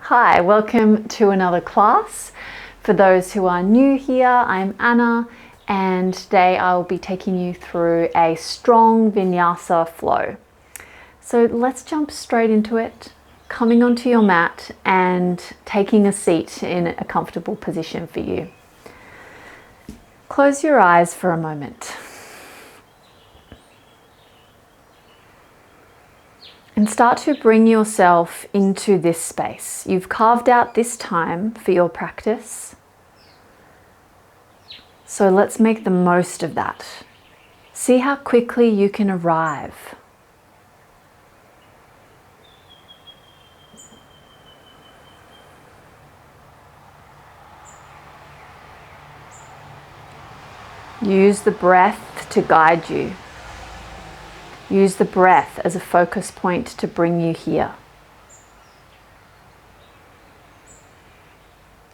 Hi, welcome to another class. For those who are new here, I'm Anna, and today I will be taking you through a strong vinyasa flow. So let's jump straight into it, coming onto your mat and taking a seat in a comfortable position for you. Close your eyes for a moment. And start to bring yourself into this space. You've carved out this time for your practice. So let's make the most of that. See how quickly you can arrive. Use the breath to guide you. Use the breath as a focus point to bring you here.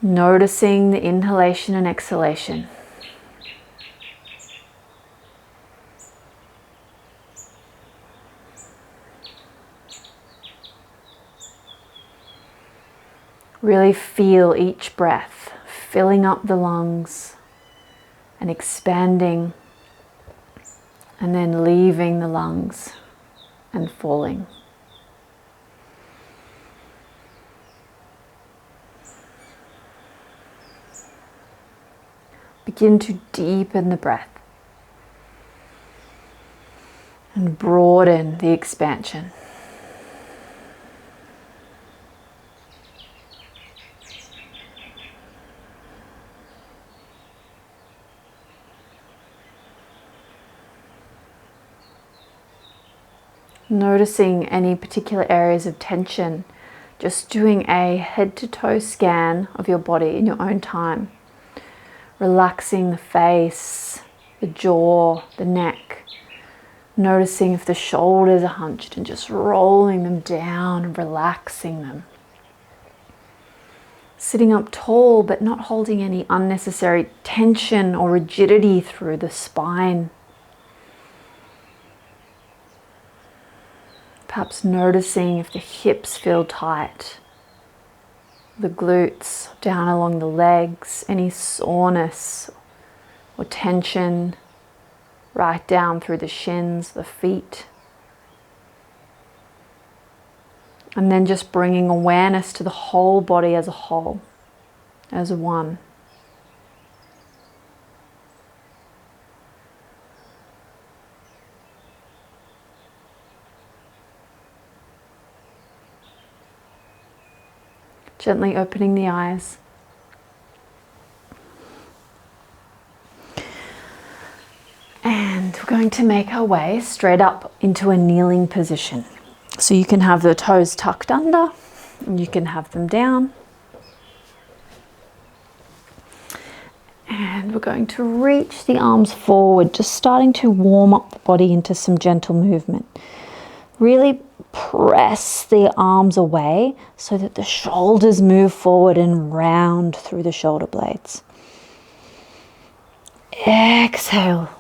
Noticing the inhalation and exhalation. Really feel each breath filling up the lungs and expanding, and then leaving the lungs and falling. Begin to deepen the breath and broaden the expansion. Noticing any particular areas of tension, just doing a head to toe scan of your body in your own time. Relaxing the face, the jaw, the neck. Noticing if the shoulders are hunched and just rolling them down and relaxing them. Sitting up tall but not holding any unnecessary tension or rigidity through the spine. Perhaps noticing if the hips feel tight, the glutes down along the legs, any soreness or tension right down through the shins, the feet. And then just bringing awareness to the whole body as a whole, as one. Gently opening the eyes. And we're going to make our way straight up into a kneeling position. So you can have the toes tucked under, and you can have them down. And we're going to reach the arms forward, just starting to warm up the body into some gentle movement. Really press the arms away so that the shoulders move forward and round through the shoulder blades. Exhale.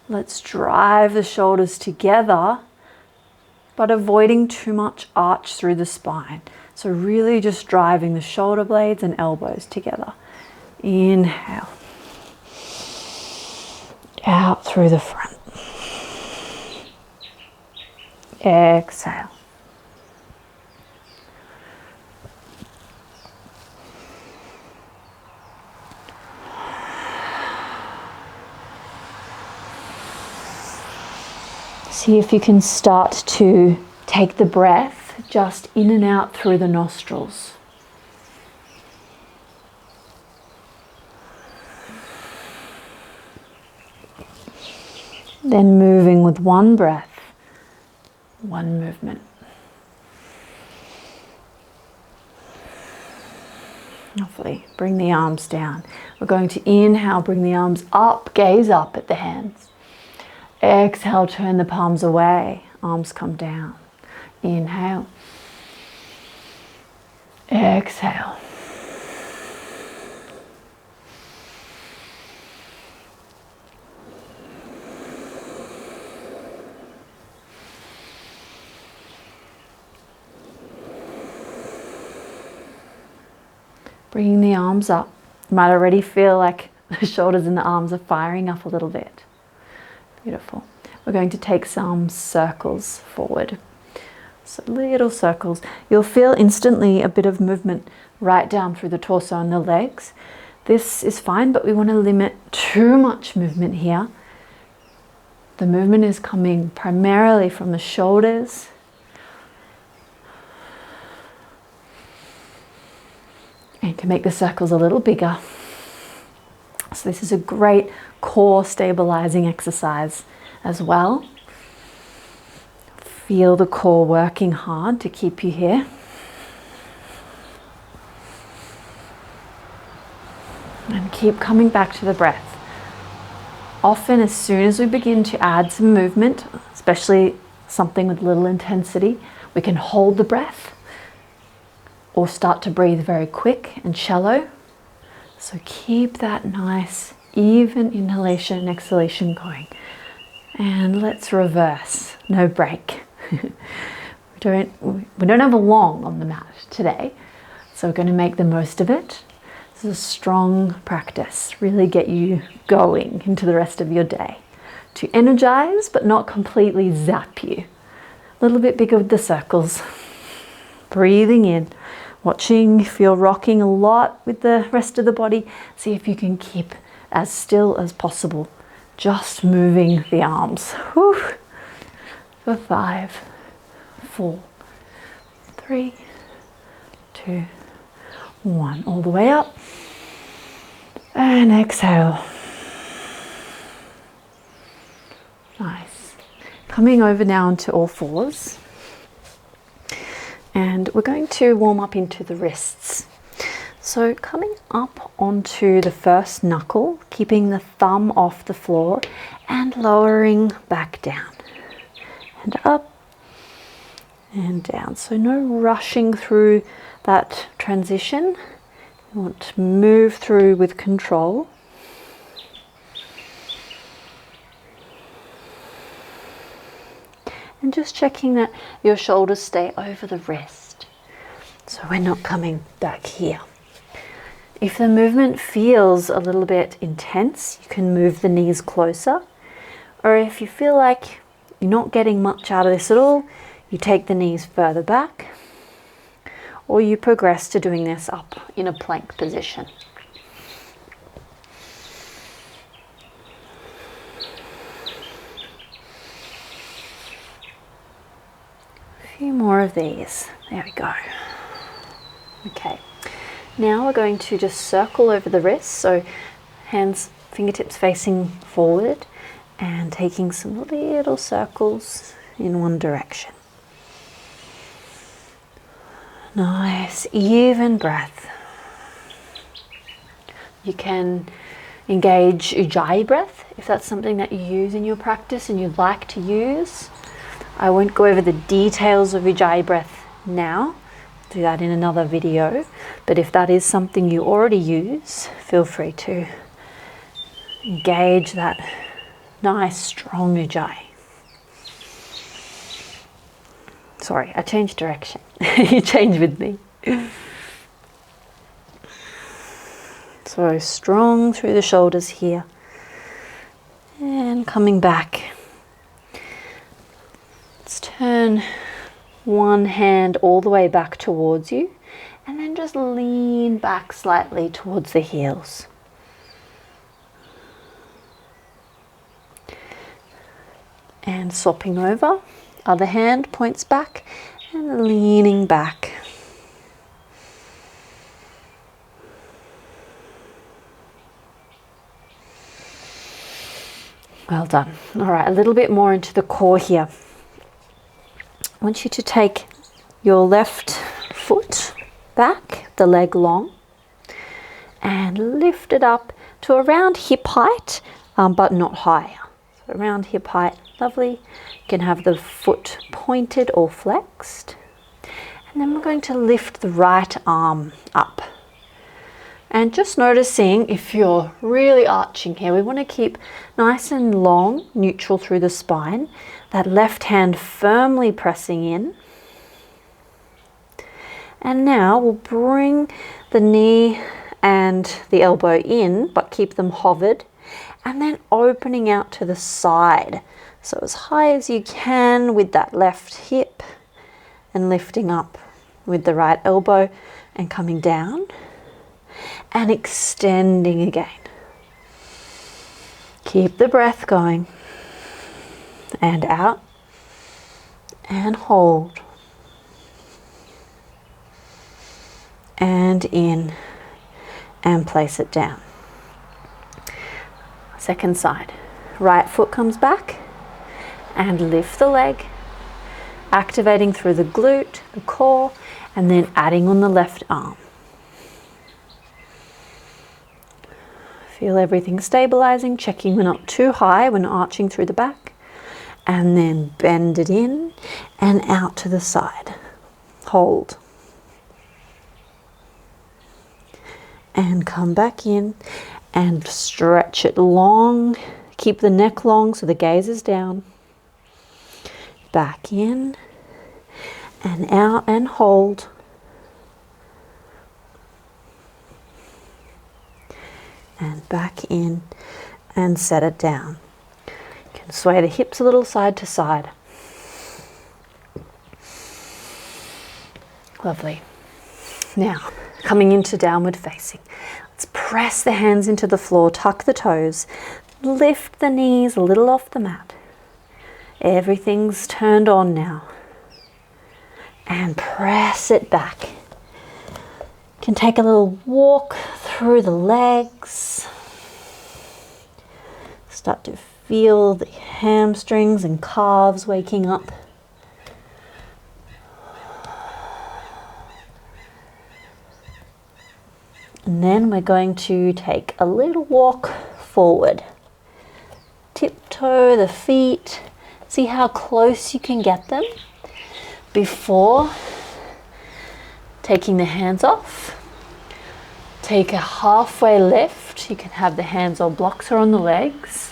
Let's drive the shoulders together, but avoiding too much arch through the spine. So really just driving the shoulder blades and elbows together. Inhale. Out through the front. Exhale. See if you can start to take the breath just in and out through the nostrils. Then moving with one breath, one movement. Lovely. Bring the arms down. We're going to inhale, bring the arms up, gaze up at the hands. Exhale, turn the palms away, arms come down. Inhale. Exhale. Bringing the arms up. You might already feel like the shoulders and the arms are firing up a little bit. Beautiful. We're going to take some circles forward. So little circles. You'll feel instantly a bit of movement right down through the torso and the legs. This is fine, but we want to limit too much movement here. The movement is coming primarily from the shoulders. And you can make the circles a little bigger. So this is a great core stabilizing exercise as well. Feel the core working hard to keep you here. And keep coming back to the breath. Often, as soon as we begin to add some movement, especially something with little intensity, we can hold the breath or start to breathe very quick and shallow. So keep that nice, even inhalation and exhalation going. And let's reverse, no break. we don't have a long on the mat today, so we're going to make the most of it. This is a strong practice, really get you going into the rest of your day. To energize, but not completely zap you. A little bit bigger with the circles. Breathing in, watching if you're rocking a lot with the rest of the body. See if you can keep as still as possible. Just moving the arms. Whew. For 5, 4, 3, 2, 1. All the way up. And exhale. Nice. Coming over now into all fours. And we're going to warm up into the wrists. So coming up onto the first knuckle, keeping the thumb off the floor and lowering back down. And up and down. So no rushing through that transition. You want to move through with control. And just checking that your shoulders stay over the wrist. So we're not coming back here. If the movement feels a little bit intense, you can move the knees closer. Or if you feel like you're not getting much out of this at all, you take the knees further back. Or you progress to doing this up in a plank position. A few more of these. There we go. Okay. Now we're going to just circle over the wrists. So hands, fingertips facing forward and taking some little circles in one direction. Nice, even breath. You can engage Ujjayi breath if that's something that you use in your practice and you'd like to use. I won't go over the details of Ujjayi breath now. I'll do that in another video. But if that is something you already use, feel free to engage that nice, strong Ujjayi. Sorry, I changed direction. You change with me. So strong through the shoulders here. And coming back. Let's turn one hand all the way back towards you. And then just lean back slightly towards the heels. And swapping over. Other hand points back and leaning back. Well done. All right, a little bit more into the core here. I want you to take your left foot back, the leg long, and lift it up to around hip height, but not higher. So around hip height, lovely. You can have the foot pointed or flexed. And then we're going to lift the right arm up. And just noticing if you're really arching here, we want to keep nice and long, neutral through the spine. That left hand firmly pressing in. And now we'll bring the knee and the elbow in, but keep them hovered, and then opening out to the side. So as high as you can with that left hip, and lifting up with the right elbow and coming down and extending again. Keep the breath going, and out and hold, and in, and place it down. Second side. Right foot comes back and lift the leg, activating through the glute, the core, and then adding on the left arm. Feel everything stabilizing, checking we're not too high, we're not arching through the back. And then bend it in and out to the side. Hold. And come back in and stretch it long. Keep the neck long so the gaze is down. Back in and out and hold. And back in and set it down. You can sway the hips a little side to side. Lovely. Now, coming into downward facing. Let's press the hands into the floor, tuck the toes, lift the knees a little off the mat. Everything's turned on now. And press it back. You can take a little walk through the legs. Start to feel the hamstrings and calves waking up. And then we're going to take a little walk forward. Tiptoe the feet. See how close you can get them before taking the hands off. Take a halfway lift. You can have the hands on blocks or on the legs.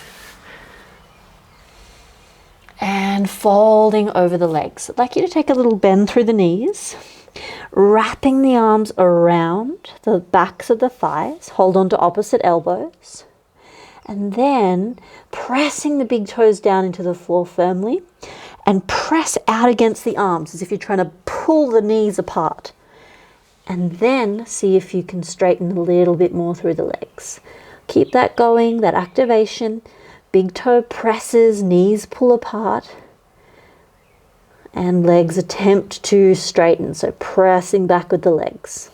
And folding over the legs. I'd like you to take a little bend through the knees. Wrapping the arms around the backs of the thighs. Hold on to opposite elbows. And then pressing the big toes down into the floor firmly. And press out against the arms as if you're trying to pull the knees apart. And then see if you can straighten a little bit more through the legs. Keep that going, that activation. Big toe presses, knees pull apart. And legs attempt to straighten, so pressing back with the legs.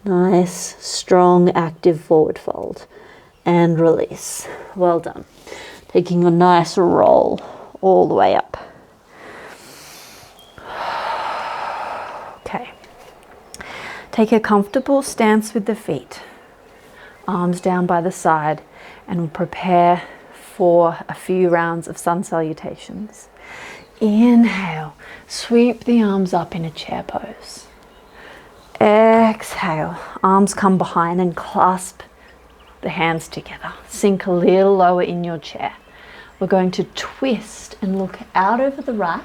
Nice, strong, active forward fold. And release. Well done. Taking a nice roll all the way up. Okay. Take a comfortable stance with the feet. Arms down by the side, and we'll prepare for a few rounds of sun salutations. Inhale, sweep the arms up in a chair pose. Exhale, arms come behind and clasp the hands together. Sink a little lower in your chair. We're going to twist and look out over the right,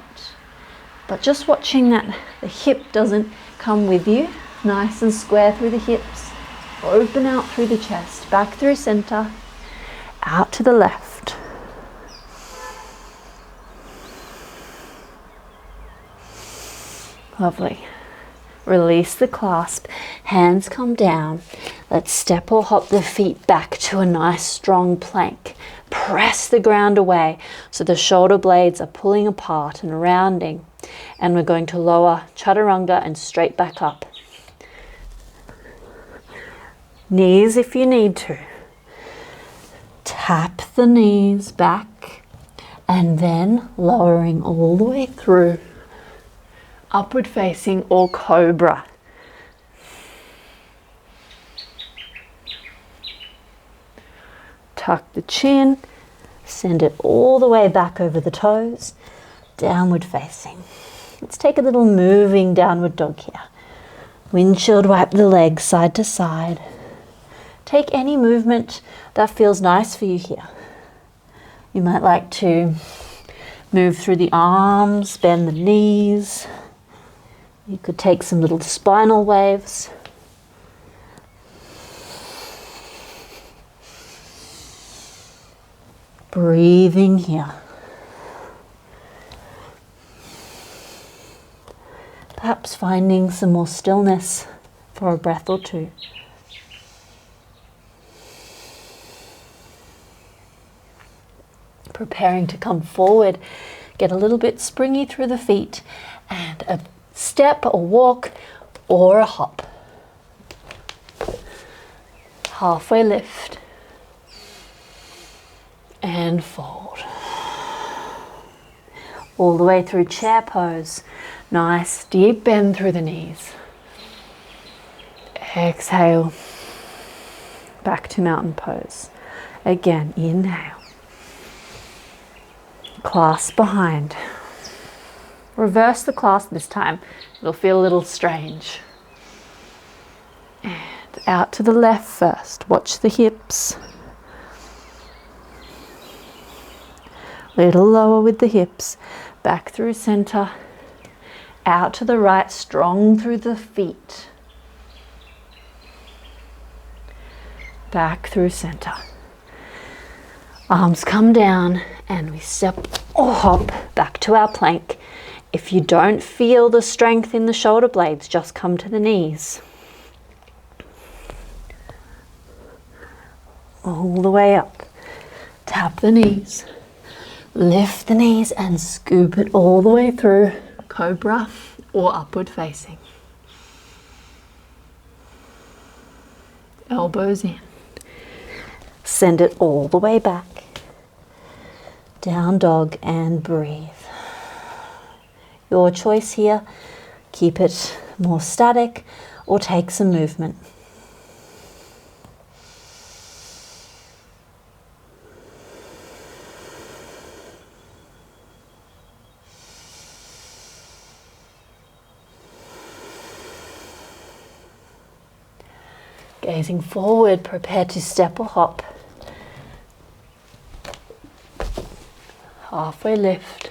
but just watching that the hip doesn't come with you. Nice and square through the hips. Open out through the chest, back through center, out to the left. Lovely. Release the clasp, hands come down. Let's step or hop the feet back to a nice strong plank. Press the ground away so the shoulder blades are pulling apart and rounding. And we're going to lower chaturanga and straight back up. Knees if you need to. Tap the knees back and then lowering all the way through. Upward facing or cobra. Tuck the chin, send it all the way back over the toes, downward facing. Let's take a little moving downward dog here. Windshield wipe the legs side to side. Take any movement that feels nice for you here. You might like to move through the arms, bend the knees. You could take some little spinal waves. Breathing here. Perhaps finding some more stillness for a breath or two. Preparing to come forward, get a little bit springy through the feet, and a step, a walk, or a hop. Halfway lift and fold. All the way through chair pose. Nice deep bend through the knees. Exhale. Back to mountain pose. Again, inhale. Clasp behind. Reverse the clasp this time. It'll feel a little strange. And out to the left first. Watch the hips. Little lower with the hips. Back through center. Out to the right, strong through the feet. Back through center. Arms come down and we step or hop back to our plank. If you don't feel the strength in the shoulder blades, just come to the knees. All the way up. Tap the knees. Lift the knees and scoop it all the way through. Cobra or upward facing. Elbows in. Send it all the way back. Down dog and breathe. Your choice here. Keep it more static or take some movement. Gazing forward, prepare to step or hop. Halfway lift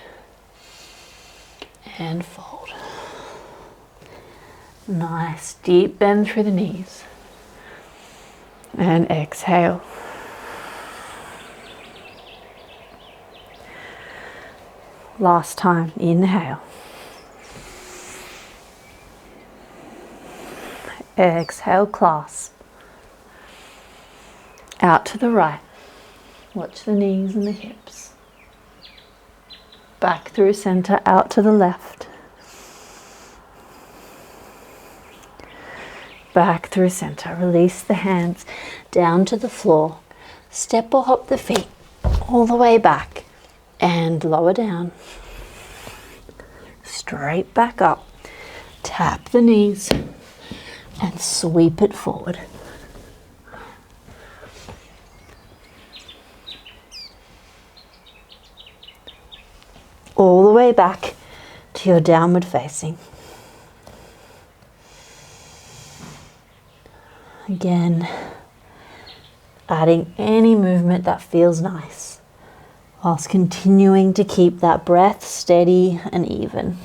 and fold. Nice deep bend through the knees. And exhale. Last time, inhale. Exhale, clasp. Out to the right. Watch the knees and the hips. Back through center, out to the left. Back through center. Release the hands down to the floor. Step or hop the feet all the way back and lower down. Straight back up. Tap the knees and sweep it forward. All the way back to your downward facing. Again, adding any movement that feels nice, whilst continuing to keep that breath steady and even.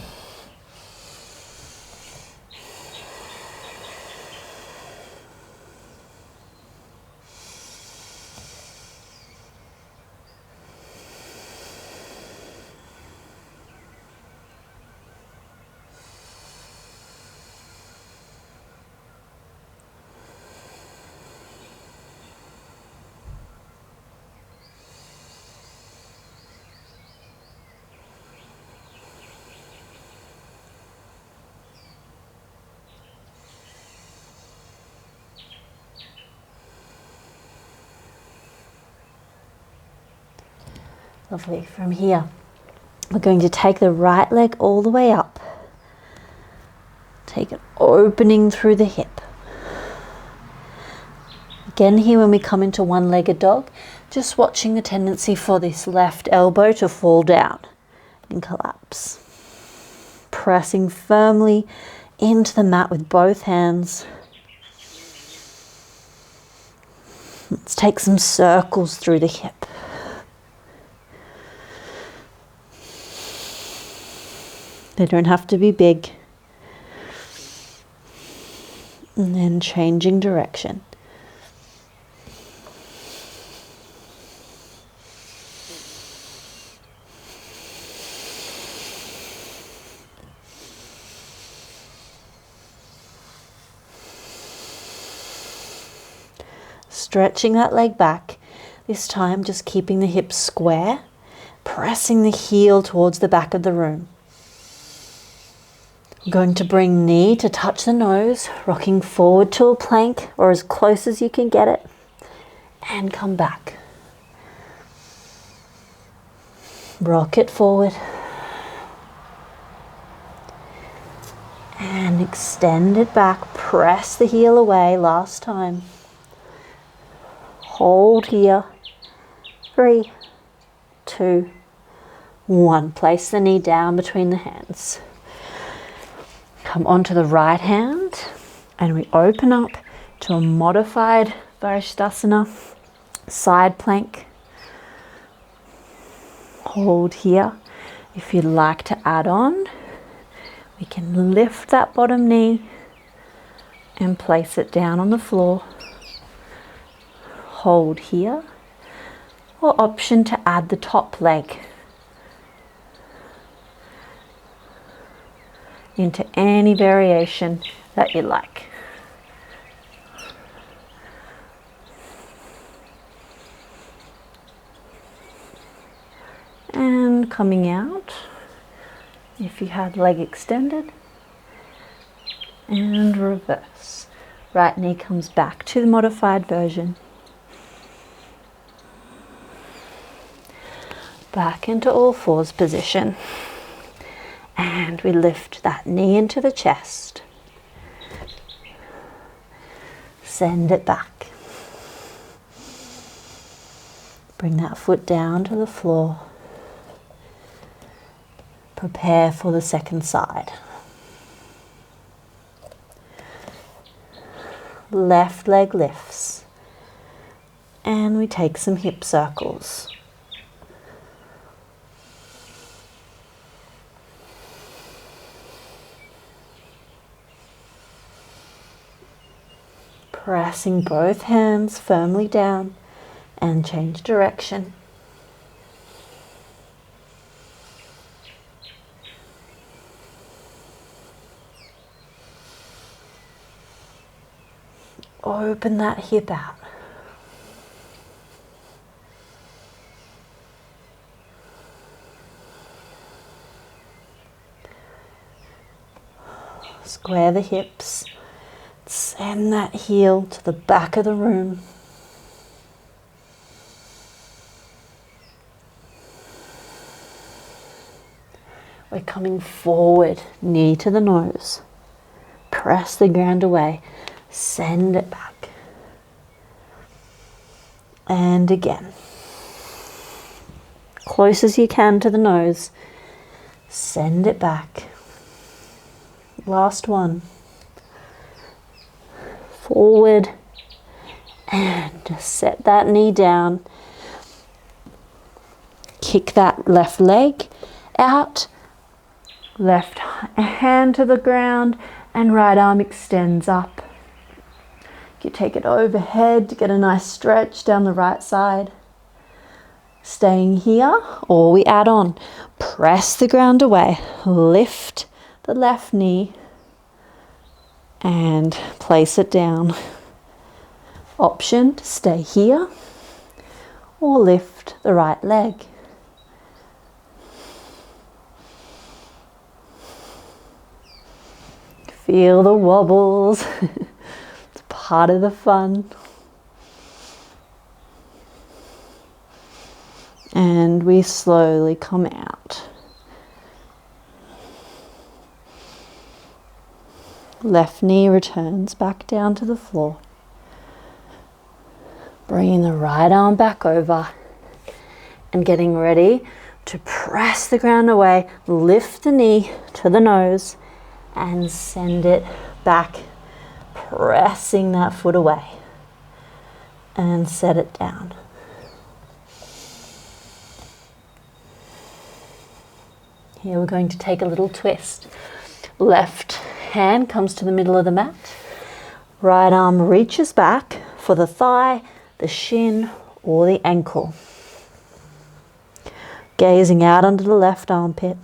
Lovely. From here, we're going to take the right leg all the way up. Take it opening through the hip. Again here, when we come into one-legged dog, just watching the tendency for this left elbow to fall down and collapse. Pressing firmly into the mat with both hands. Let's take some circles through the hip. They don't have to be big. And then changing direction. stretching that leg back. This time just keeping the hips square, pressing the heel towards the back of the room. I'm going to bring knee to touch the nose, rocking forward to a plank or as close as you can get it, and come back. Rock it forward. And extend it back, press the heel away, last time. Hold here. 3, 2, 1. Place the knee down between the hands. Come onto the right hand and we open up to a modified vasisthasana, side plank. Hold here. If you'd like to add on, we can lift that bottom knee and place it down on the floor. Hold here, or option to add the top leg into any variation that you like. And coming out, if you had leg extended, and reverse. Right knee comes back to the modified version. Back into all fours position. And we lift that knee into the chest. Send it back. Bring that foot down to the floor. Prepare for the second side. Left leg lifts. And we take some hip circles. Pressing both hands firmly down and change direction. Open that hip out. Square the hips. Send that heel to the back of the room. We're coming forward, knee to the nose. Press the ground away. Send it back. And again. Close as you can to the nose. Send it back. Last one. Forward. And just set that knee down. Kick that left leg out. Left hand to the ground and right arm extends up. You take it overhead to get a nice stretch down the right side. Staying here, or we add on. Press the ground away. Lift the left knee and place it down. Option to stay here or lift the right leg. Feel the wobbles. It's part of the fun. And we slowly come out. Left knee returns back down to the floor. Bringing the right arm back over and getting ready to press the ground away. Lift the knee to the nose and send it back, pressing that foot away, and set it down. Here we're going to take a little twist. Left hand comes to the middle of the mat. Right arm reaches back for the thigh, the shin, or the ankle. Gazing out under the left armpit.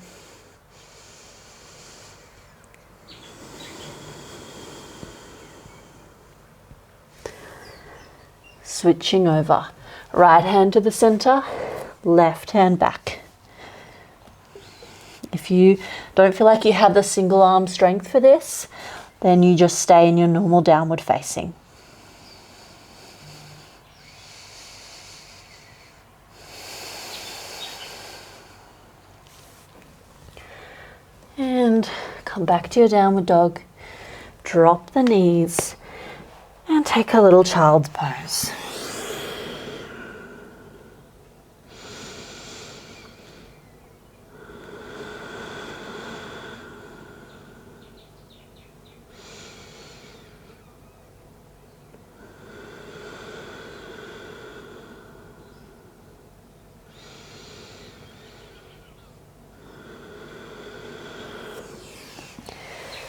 Switching over. Right hand to the center, left hand back. If you don't feel like you have the single arm strength for this, then you just stay in your normal downward facing. And come back to your downward dog. Drop the knees and take a little child's pose.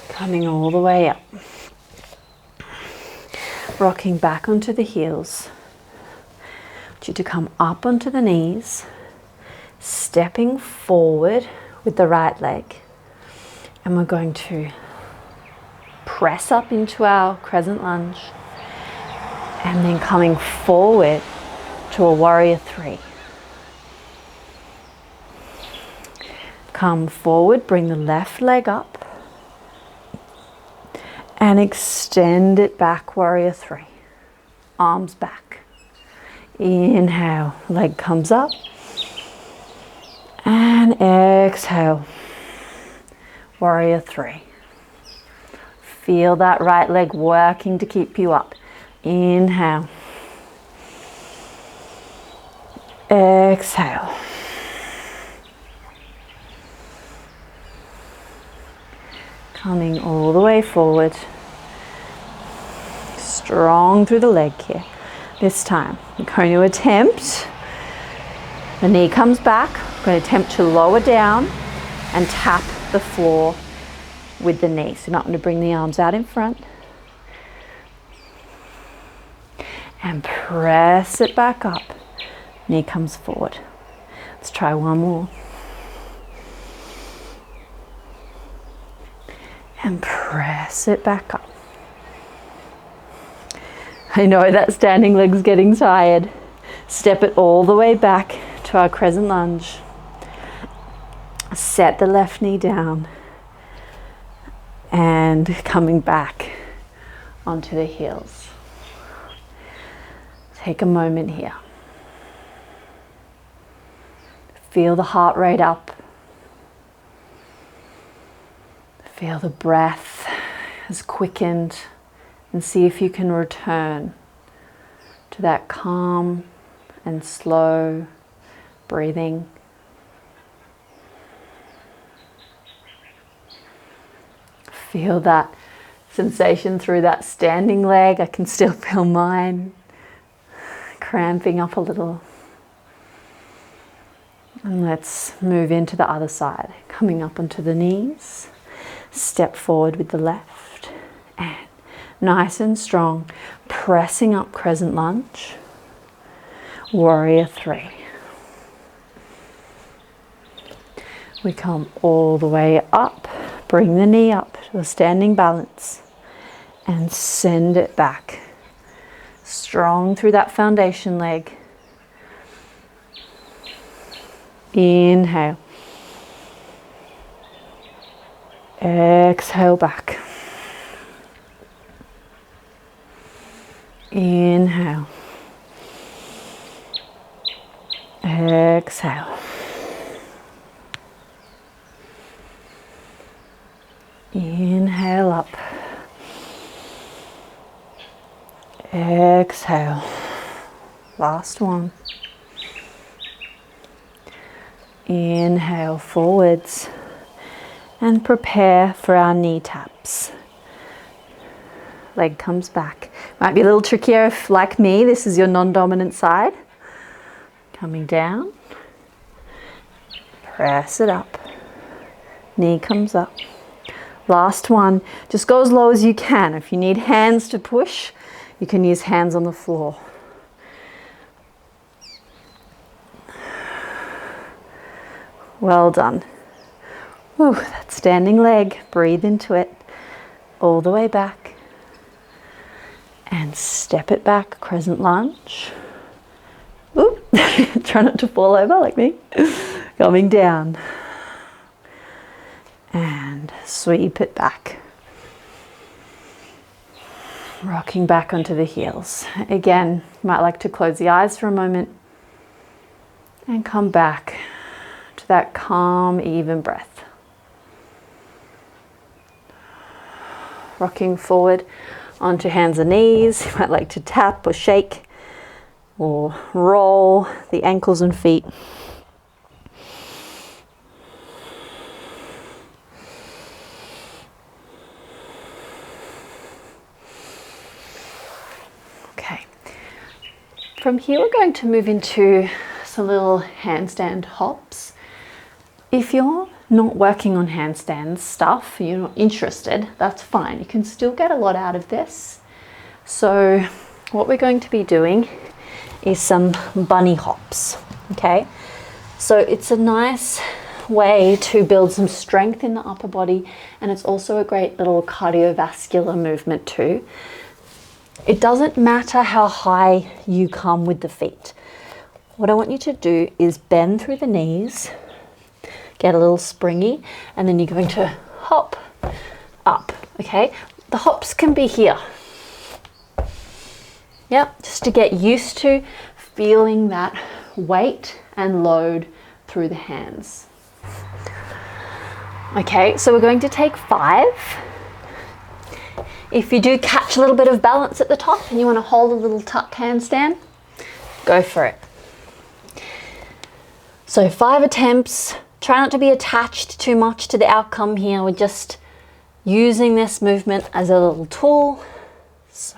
Coming all the way up. Rocking back onto the heels. I want you to come up onto the knees, stepping forward with the right leg. And we're going to press up into our crescent lunge and then coming forward to a warrior three. Come forward, bring the left leg up and extend it back, warrior three. Arms back. Inhale, leg comes up. And exhale, warrior three. Feel that right leg working to keep you up. Inhale. Exhale. Coming all the way forward. Strong through the leg here. This time, I'm going to attempt, the knee comes back, I'm going to attempt to lower down and tap the floor with the knee. So you're not going to bring the arms out in front. And press it back up. Knee comes forward. Let's try one more. And press it back up. I know that standing leg's getting tired. Step it all the way back to our crescent lunge. Set the left knee down. And coming back onto the heels. Take a moment here. Feel the heart rate up. Feel the breath has quickened, and see if you can return to that calm and slow breathing. Feel that sensation through that standing leg. I can still feel mine cramping up a little. And let's move into the other side. Coming up onto the knees. Step forward with the left. And nice and strong. Pressing up crescent lunge. Warrior three. We come all the way up. Bring the knee up to a standing balance. And send it back. Strong through that foundation leg. Inhale. Exhale back. Inhale. Exhale. Inhale up. Exhale. Last one. Inhale forwards. And prepare for our knee taps. Leg comes back. Might be a little trickier if, like me, this is your non-dominant side. Coming down. Press it up. Knee comes up. Last one. Just go as low as you can. If you need hands to push, you can use hands on the floor. Well done. Ooh, that standing leg, breathe into it, all the way back. And step it back, crescent lunge. Oop, try not to fall over like me. Coming down. And sweep it back. Rocking back onto the heels. Again, you might like to close the eyes for a moment and come back to that calm, even breath. Rocking forward onto hands and knees. You might like to tap or shake or roll the ankles and feet. Okay. From here we're going to move into some little handstand hops. If you're not working on handstand stuff, you're not interested, that's fine. You can still get a lot out of this. So what we're going to be doing is some bunny hops, okay? So it's a nice way to build some strength in the upper body, and it's also a great little cardiovascular movement too. It doesn't matter how high you come with the feet. What I want you to do is bend through the knees, get a little springy, and then you're going to hop up, okay? The hops can be here. Yep, just to get used to feeling that weight and load through the hands. Okay, so we're going to take 5. If you do catch a little bit of balance at the top and you want to hold a little tuck handstand, go for it. So 5 attempts. Try not to be attached too much to the outcome here. We're just using this movement as a little tool. So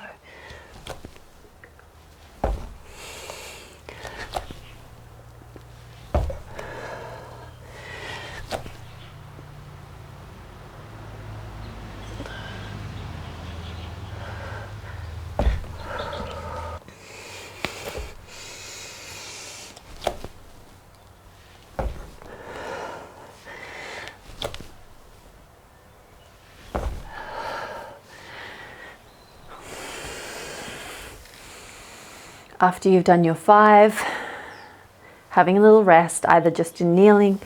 after you've done your 5, having a little rest, either just in kneeling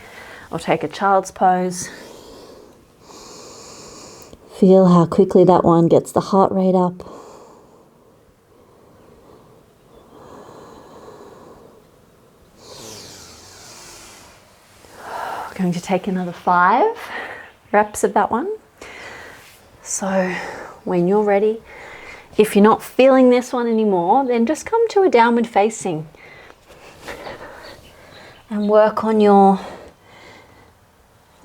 or take a child's pose. Feel how quickly that one gets the heart rate up. We're going to take another 5 reps of that one. So when you're ready, if you're not feeling this one anymore, then just come to a downward facing and work on your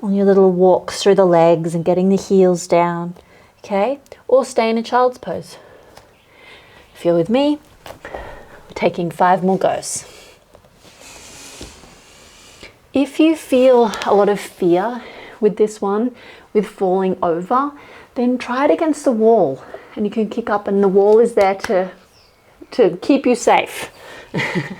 little walks through the legs and getting the heels down, okay? Or stay in a child's pose. If you're with me, we're taking 5 more goes. If you feel a lot of fear with this one, with falling over, then try it against the wall. And you can kick up, and the wall is there to keep you safe. Okay.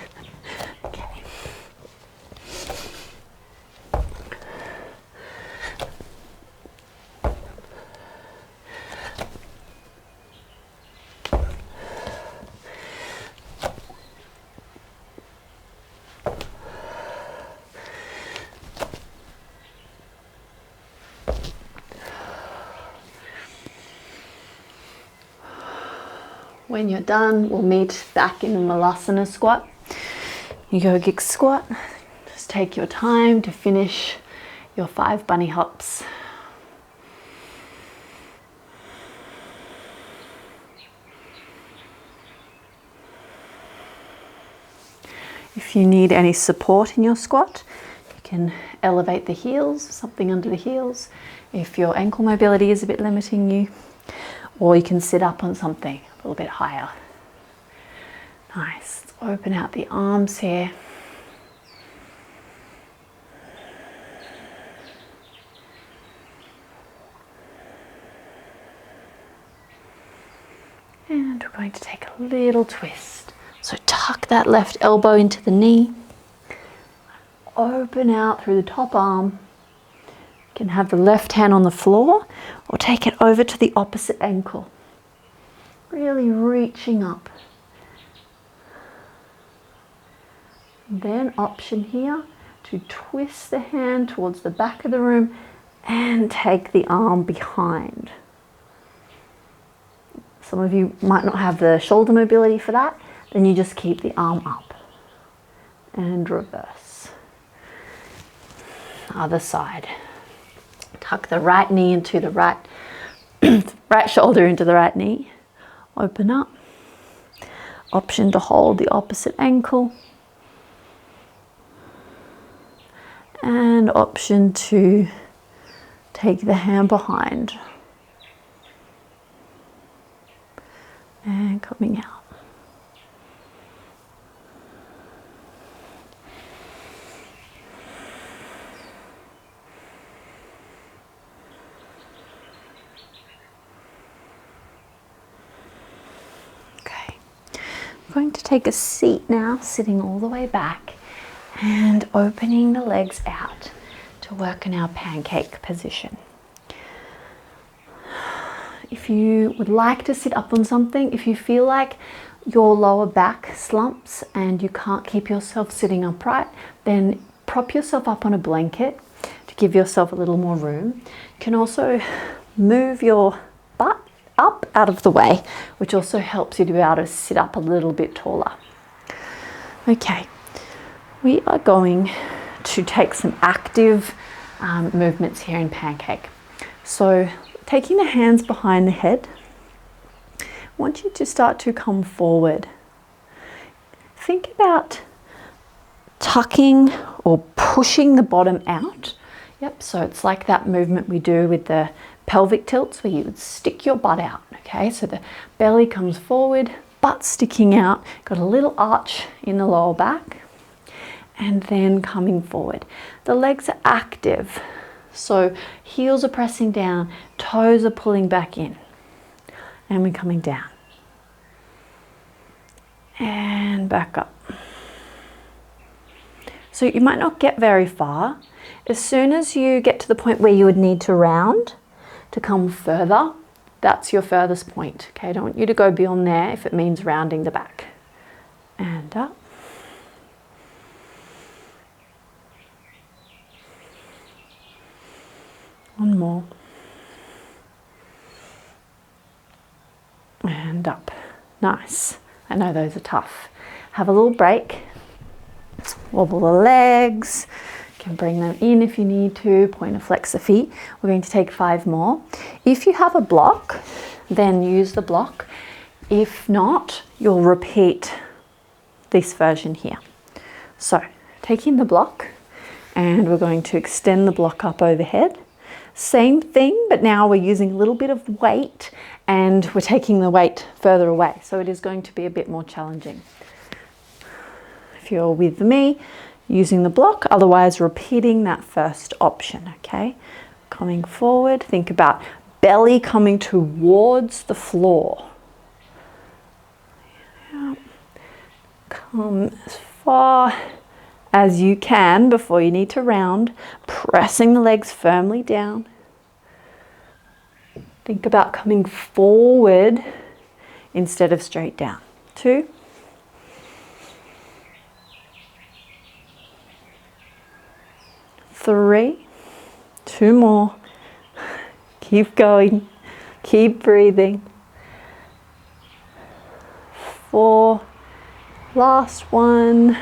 When you're done, we'll meet back in Malasana squat. Yogic squat. Just take your time to finish your 5 bunny hops. If you need any support in your squat, you can elevate the heels, something under the heels, if your ankle mobility is a bit limiting you, or you can sit up on something a little bit higher. Nice. Let's open out the arms here. And we're going to take a little twist. So tuck that left elbow into the knee. Open out through the top arm. You can have the left hand on the floor or take it over to the opposite ankle. Really reaching up. Then option here to twist the hand towards the back of the room and take the arm behind. Some of you might not have the shoulder mobility for that, then you just keep the arm up and reverse. Other side. Tuck the right knee into the right, right shoulder into the right knee. Open up. Option to hold the opposite ankle. And option to take the hand behind. And coming out. Okay, I'm going to take a seat now, sitting all the way back and opening the legs out to work in our pancake position. If you would like to sit up on something, if you feel like your lower back slumps and you can't keep yourself sitting upright, then prop yourself up on a blanket to give yourself a little more room. You can also move your butt up out of the way, which also helps you to be able to sit up a little bit taller. Okay, we are going to take some active movements here in Pancake. So taking the hands behind the head, I want you to start to come forward. Think about tucking or pushing the bottom out. Yep, so it's like that movement we do with the pelvic tilts where you would stick your butt out. Okay, so the belly comes forward, butt sticking out, got a little arch in the lower back, and then coming forward. The legs are active. So heels are pressing down, toes are pulling back in, and we're coming down. And back up. So you might not get very far. As soon as you get to the point where you would need to round to come further, that's your furthest point. Okay, I don't want you to go beyond there if it means rounding the back. And up. One more. And up. Nice. I know those are tough. Have a little break. Wobble the legs. You can bring them in if you need to. Point and flex the feet. We're going to take 5 more. If you have a block, then use the block. If not, you'll repeat this version here. So, taking the block, and we're going to extend the block up overhead. Same thing, but now we're using a little bit of weight and we're taking the weight further away. So it is going to be a bit more challenging. If you're with me, using the block, otherwise repeating that first option, okay? Coming forward, think about belly coming towards the floor. Come as far as you can before you need to round, pressing the legs firmly down. Think about coming forward instead of straight down. 2. 3. 2 more. Keep going. Keep breathing. 4. Last one.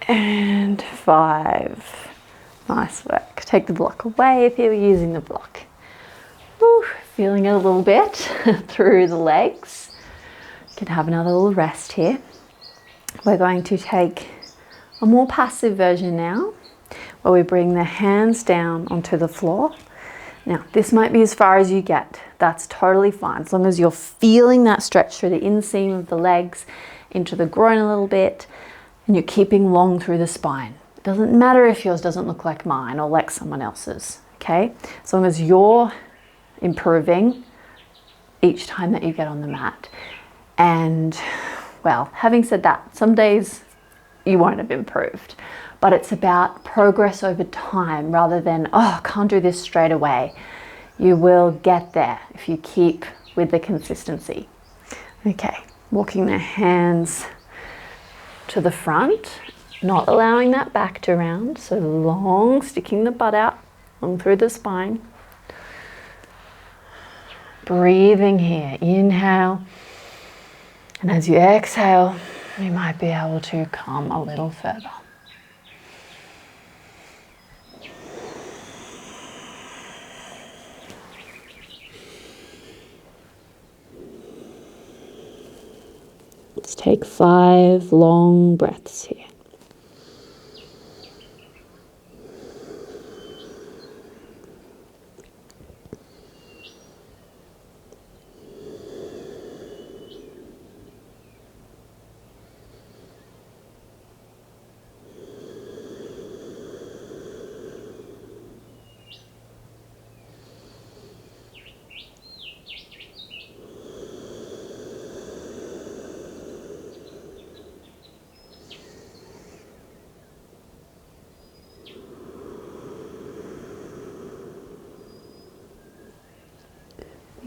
And 5. Nice work. Take the block away if you're using the block. Whew, feeling it a little bit through the legs. You can have another little rest here. We're going to take a more passive version now, where we bring the hands down onto the floor. Now, this might be as far as you get. That's totally fine, as long as you're feeling that stretch through the inseam of the legs, into the groin a little bit, and you're keeping long through the spine. It doesn't matter if yours doesn't look like mine or like someone else's, okay? As long as you're improving each time that you get on the mat. And, well, having said that, some days you won't have improved, but it's about progress over time rather than, oh, I can't do this straight away. You will get there if you keep with the consistency. Okay, walking the hands to the front, not allowing that back to round, so long, sticking the butt out, long through the spine. Breathing here, inhale, and as you exhale, you might be able to come a little further. Let's take 5 long breaths here.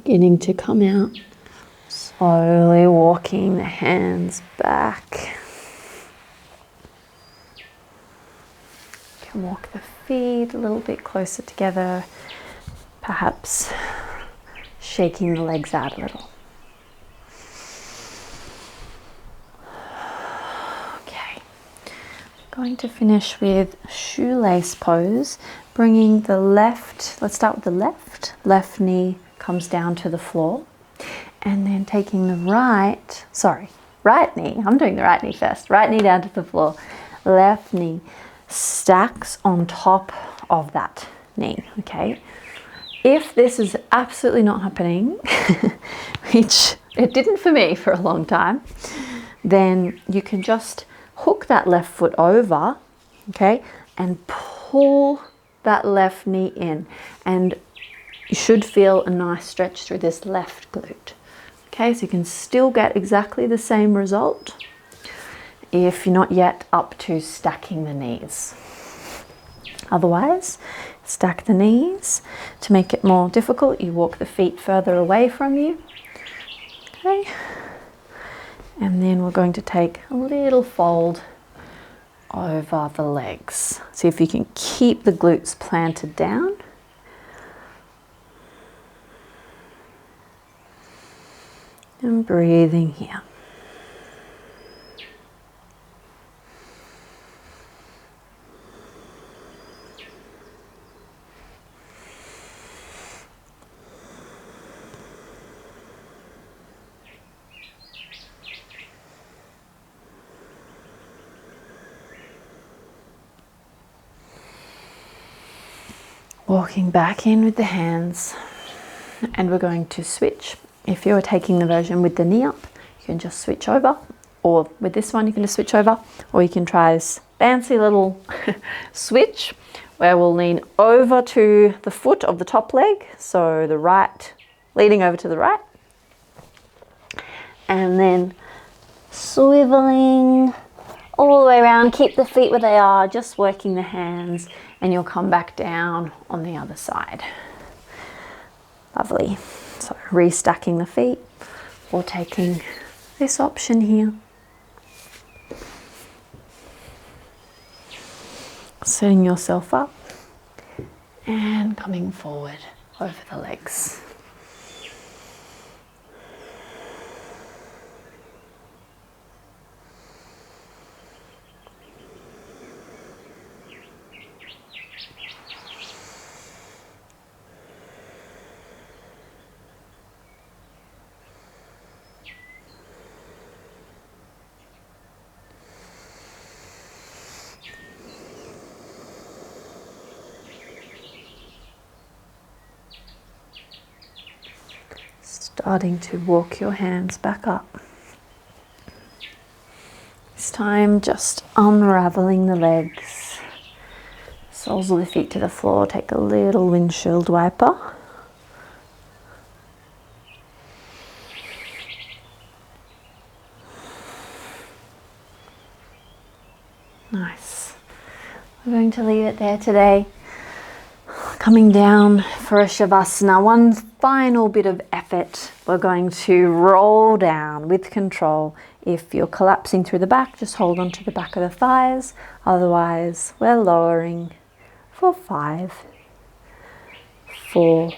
Beginning to come out, slowly walking the hands back. You can walk the feet a little bit closer together, perhaps shaking the legs out a little. Okay, going to finish with shoelace pose, bringing the left, let's start with the left knee comes down to the floor, and then taking the right knee, I'm doing the right knee first, right knee down to the floor, left knee stacks on top of that knee, okay? If this is absolutely not happening, which it didn't for me for a long time, then you can just hook that left foot over, okay, and pull that left knee in, and you should feel a nice stretch through this left glute. Okay, so you can still get exactly the same result if you're not yet up to stacking the knees. Otherwise, stack the knees. To make it more difficult, you walk the feet further away from you. Okay, and then we're going to take a little fold over the legs. See if you can keep the glutes planted down. And breathing here. Walking back in with the hands, and we're going to switch. If you're taking the version with the knee up, you can just switch over, or with this one you can just switch over, or you can try this fancy little switch where we'll lean over to the foot of the top leg, so the right, leaning over to the right, and then swiveling all the way around. Keep the feet where they are, just working the hands, and you'll come back down on the other side. Lovely. So restacking the feet, or taking this option here. Setting yourself up and coming forward over the legs. Starting to walk your hands back up. This time just unraveling the legs. Soles of the feet to the floor. Take a little windshield wiper. Nice. We're going to leave it there today. Coming down for a Shavasana, one final bit of effort. We're going to roll down with control. If you're collapsing through the back, just hold on to the back of the thighs. Otherwise, we're lowering for 5, 4,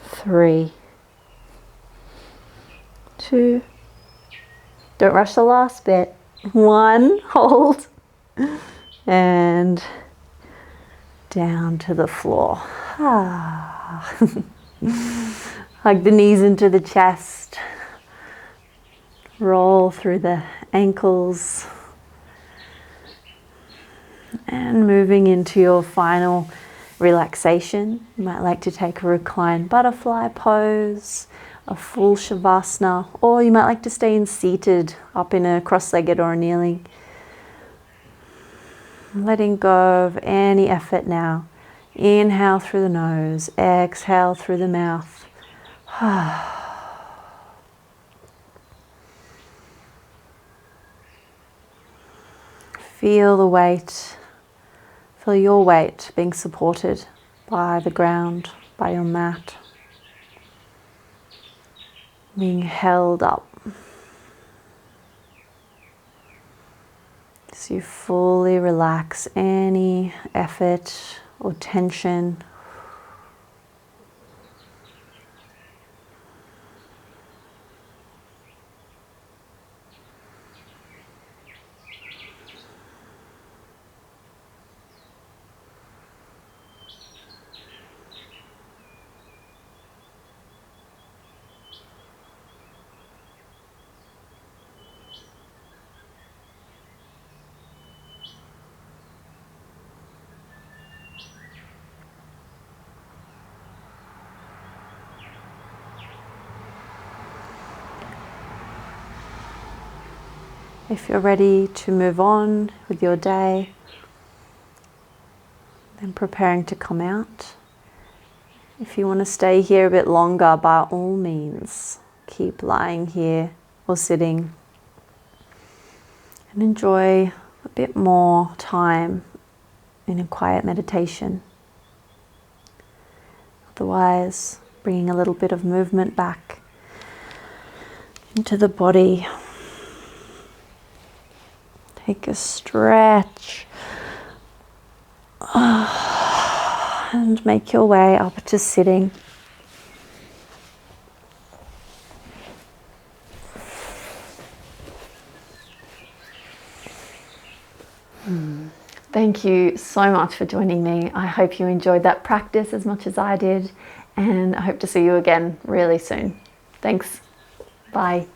3, 2. Don't rush the last bit. 1, hold, and down to the floor. Hug the knees into the chest. Roll through the ankles. And moving into your final relaxation. You might like to take a reclined butterfly pose, a full Shavasana, or you might like to stay in seated, up in a cross-legged or a kneeling. Letting go of any effort now. Inhale through the nose, exhale through the mouth. Feel the weight, feel your weight being supported by the ground, by your mat. Being held up. So you fully relax any effort or tension. If you're ready to move on with your day, then preparing to come out. If you want to stay here a bit longer, by all means, keep lying here or sitting and enjoy a bit more time in a quiet meditation. Otherwise, bringing a little bit of movement back into the body. Take a stretch and make your way up to sitting. Thank you so much for joining me. I hope you enjoyed that practice as much as I did, and I hope to see you again really soon. Thanks. Bye.